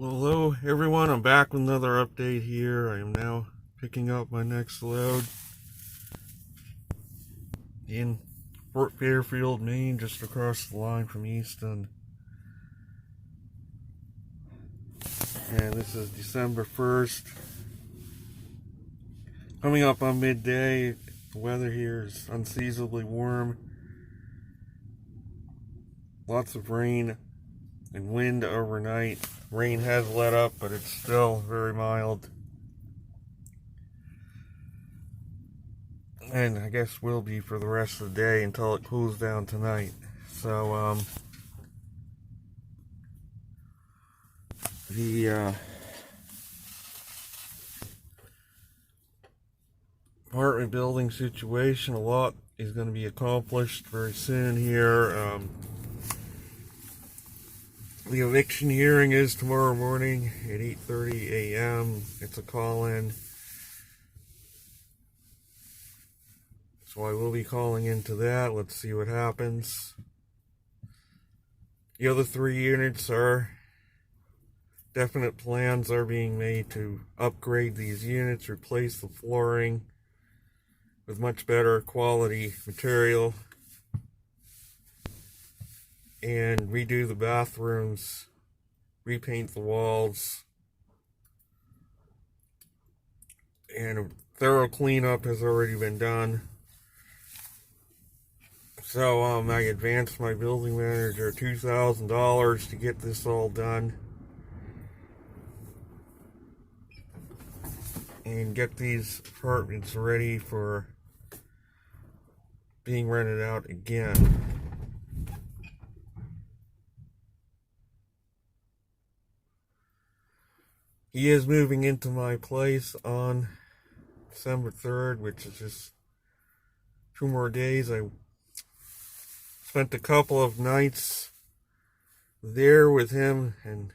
Well, hello everyone, I'm back with another update here. I am now picking up my next load in Fairfield, Maine, just across the line from Easton. And this is December 1st. Coming up on midday, the weather here is unseasonably warm. Lots of rain and wind overnight. Rain has let up, but it's still very mild. And I guess will be for the rest of the day until it cools down tonight. So, the apartment building situation, a lot is going to be accomplished very soon here. The eviction hearing is tomorrow morning at 8:30 a.m. It's a call-in. So I will be calling into that. Let's see what happens. The other 3 units are definite plans are being made to upgrade these units, replace the flooring with much better quality material, and redo the bathrooms, repaint the walls, and a thorough cleanup has already been done. So I advanced my building manager $2,000 to get this all done and get these apartments ready for being rented out again. He is moving into my place on December 3rd, which is just 2 more days. I spent a couple of nights there with him and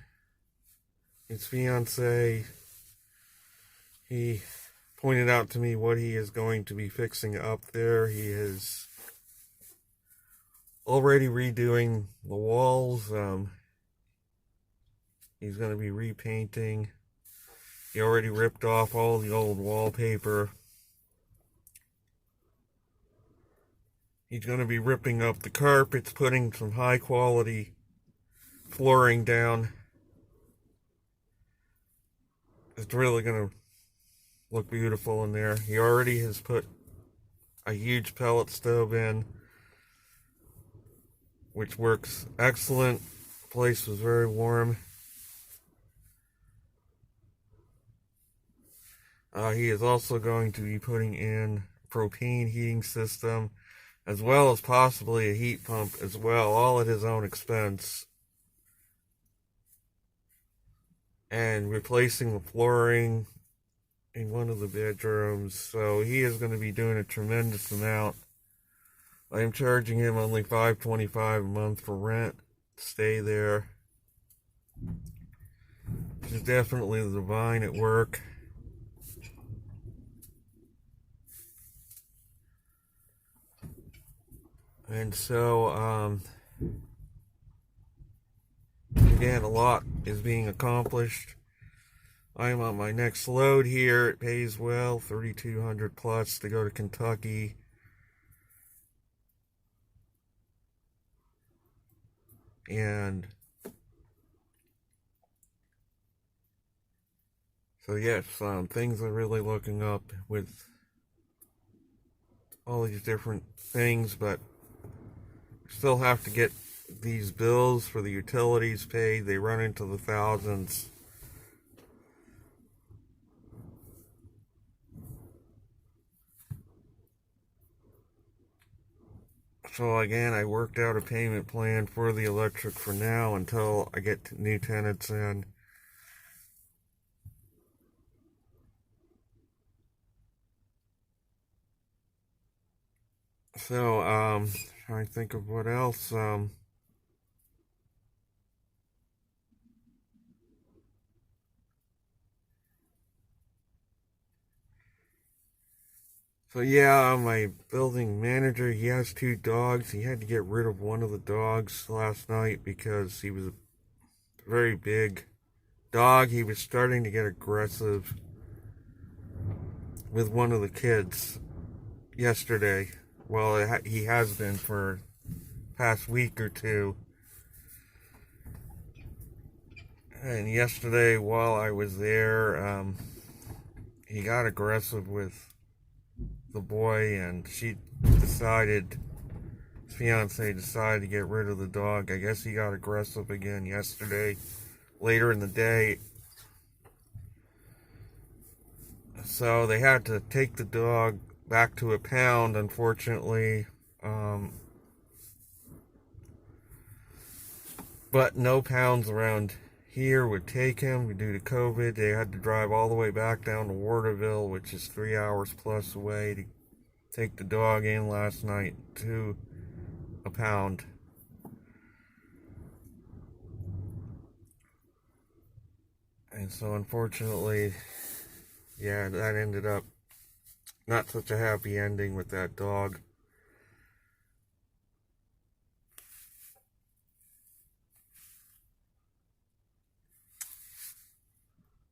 his fiance. He pointed out to me what he is going to be fixing up there. He is already redoing the walls. He's going to be repainting. He already ripped off all the old wallpaper. He's going to be ripping up the carpets, putting some high quality flooring down. It's really going to look beautiful in there. He already has put a huge pellet stove in, which works excellent. The place was very warm. He is also going to be putting in a propane heating system, as well as possibly a heat pump as well, all at his own expense. And replacing the flooring in one of the bedrooms. So he is going to be doing a tremendous amount. I am charging him only $5.25 a month for rent to stay there. Which is definitely the divine at work. And so, again, a lot is being accomplished. I am on my next load here. It pays well, $3,200 plus to go to Kentucky. And so yes, things are really looking up with all these different things, but still have to get these bills for the utilities paid. They run into the thousands. So again, I worked out a payment plan for the electric for now until I get new tenants in. So, trying to think of what else. So yeah, my building manager, he has 2 dogs. He had to get rid of one of the dogs last night because he was a very big dog, he was starting to get aggressive with one of the kids yesterday. Well, he has been for past week or two. And yesterday, while I was there, he got aggressive with the boy, and his fiance decided to get rid of the dog. I guess he got aggressive again yesterday, later in the day. So they had to take the dog back to a pound, unfortunately. But no pounds around here would take him due to COVID. They had to drive all the way back down to Waterville, which is 3 hours plus away, to take the dog in last night to a pound. And so unfortunately, yeah, that ended up not such a happy ending with that dog.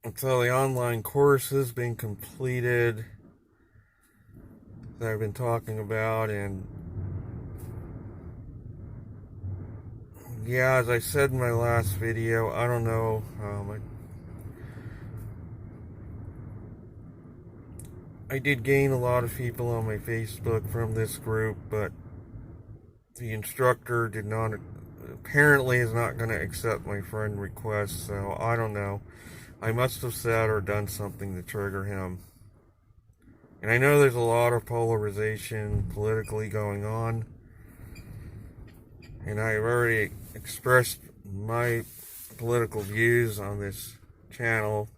And so the online course has been completed that I've been talking about, and yeah, as I said in my last video, I don't know, I did gain a lot of people on my Facebook from this group, but the instructor apparently is not going to accept my friend request, so I don't know. I must have said or done something to trigger him. And I know there's a lot of polarization politically going on, and I've already expressed my political views on this channel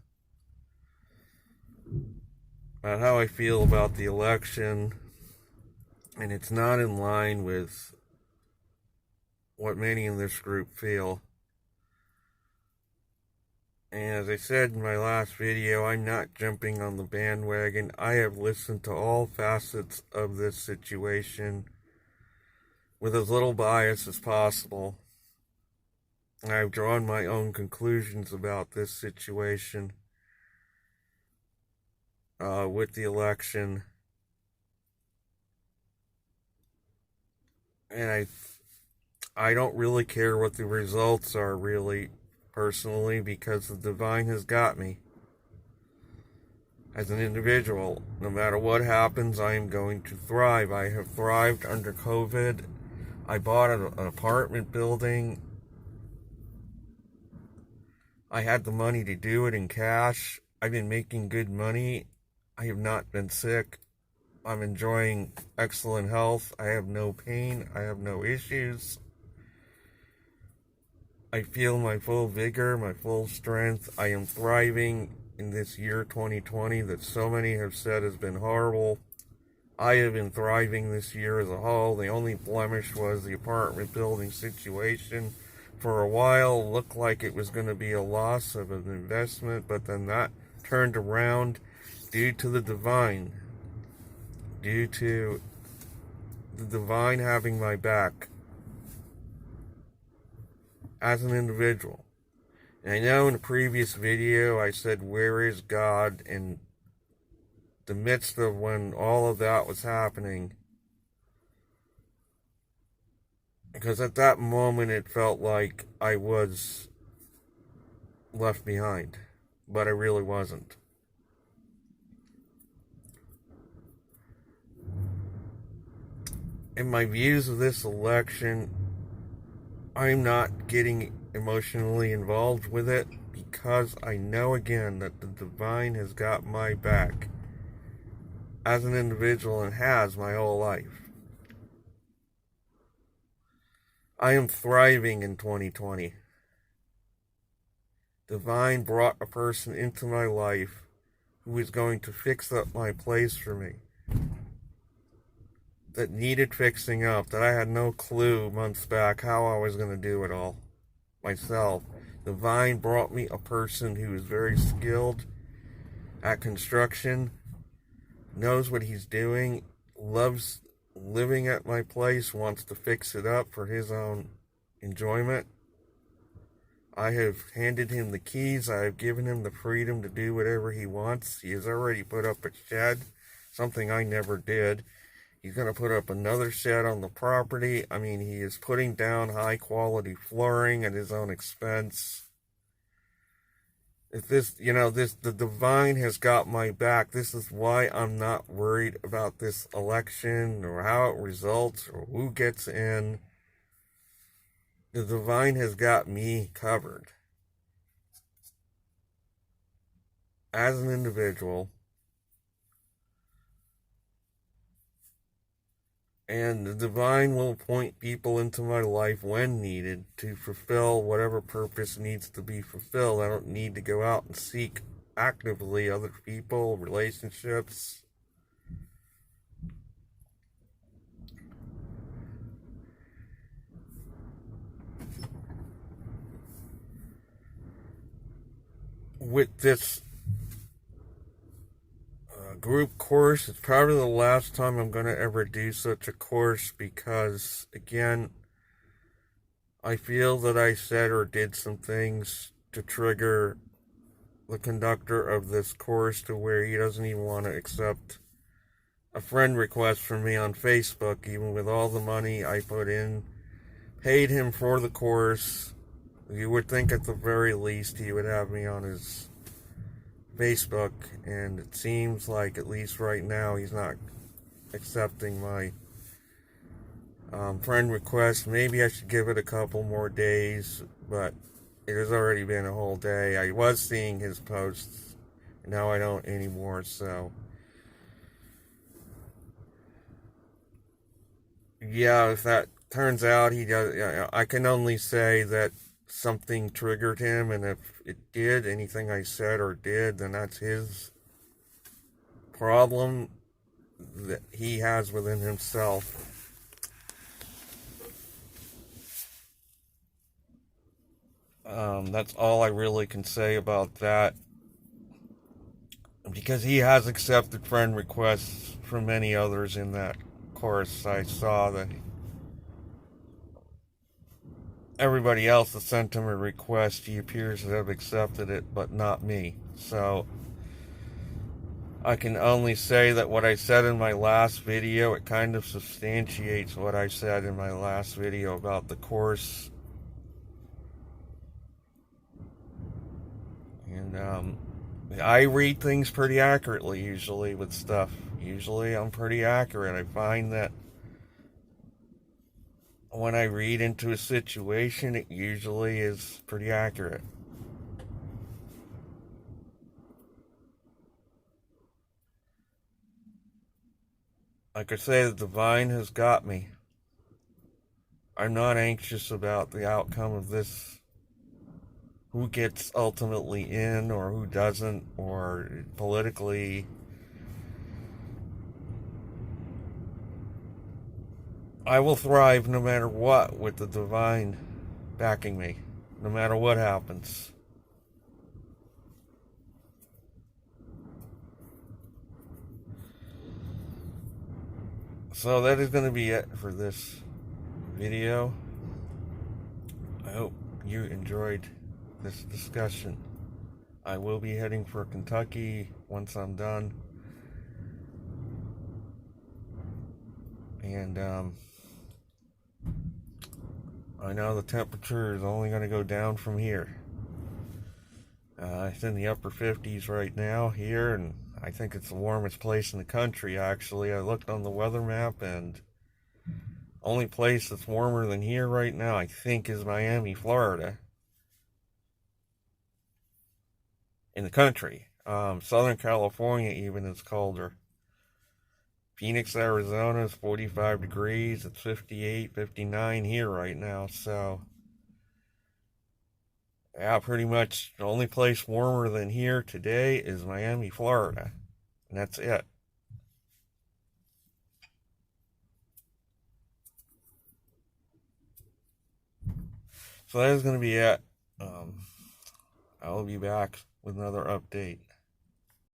about how I feel about the election, and it's not in line with what many in this group feel. And as I said in my last video, I'm not jumping on the bandwagon. I have listened to all facets of this situation with as little bias as possible. I've drawn my own conclusions about this situation with the election. And I don't really care what the results are, really, personally, because the divine has got me. As an individual, no matter what happens, I am going to thrive. I have thrived under COVID. I bought an apartment building. I had the money to do it in cash. I've been making good money. I have not been sick. I'm enjoying excellent health. I have no pain. I have no issues. I feel my full vigor, my full strength. I am thriving in this year 2020 that so many have said has been horrible. I have been thriving this year as a whole. The only blemish was the apartment building situation. For a while, it looked like it was going to be a loss of an investment, but then that turned around due to the divine. Due to the divine having my back as an individual. And I know in a previous video I said, where is God? In the midst of when all of that was happening. Because at that moment it felt like I was left behind. But I really wasn't. In my views of this election, I'm not getting emotionally involved with it because I know again that the divine has got my back as an individual and has my whole life. I am thriving in 2020. Divine brought a person into my life who is going to fix up my place for me. That needed fixing up, that I had no clue months back how I was going to do it all myself. Divine brought me a person who is very skilled at construction, knows what he's doing, loves living at my place, wants to fix it up for his own enjoyment. I have handed him the keys. I have given him the freedom to do whatever he wants. He has already put up a shed, something I never did. He's going to put up another shed on the property. I mean, he is putting down high quality flooring at his own expense. If this, the divine has got my back. This is why I'm not worried about this election or how it results or who gets in. The divine has got me covered. As an individual. And the divine will appoint people into my life when needed to fulfill whatever purpose needs to be fulfilled. I don't need to go out and seek actively other people, relationships. With this group course, it's probably the last time I'm going to ever do such a course because, again, I feel that I said or did some things to trigger the conductor of this course to where he doesn't even want to accept a friend request from me on Facebook, even with all the money I put in, paid him for the course. You would think at the very least he would have me on his Facebook, and it seems like, at least right now, he's not accepting my friend request. Maybe I should give it a couple more days, but it has already been a whole day. I was seeing his posts, and now I don't anymore, so yeah, if that turns out he does, I can only say that something triggered him, and if it did, anything I said or did, then that's his problem that he has within himself. That's all I really can say about that, because he has accepted friend requests from many others in that course. I saw that everybody else that sent him a request, he appears to have accepted it, but not me. So I can only say that what I said in my last video, it kind of substantiates what I said in my last video about the course. And I read things pretty accurately usually with stuff. Usually I'm pretty accurate. I find that when I read into a situation, it usually is pretty accurate. Like I say, the divine has got me. I'm not anxious about the outcome of this, who gets ultimately in or who doesn't, or politically. I will thrive no matter what with the divine backing me, no matter what happens. So that is going to be it for this video. I hope you enjoyed this discussion. I will be heading for Kentucky once I'm done. And I know the temperature is only going to go down from here. It's in the upper 50s right now here, and I think it's the warmest place in the country, actually. I looked on the weather map, and only place that's warmer than here right now, I think, is Miami, Florida. In the country. Southern California even is colder. Phoenix, Arizona is 45 degrees. It's 58, 59 here right now. So, yeah, pretty much the only place warmer than here today is Miami, Florida. And that's it. So that is going to be it. I will be back with another update.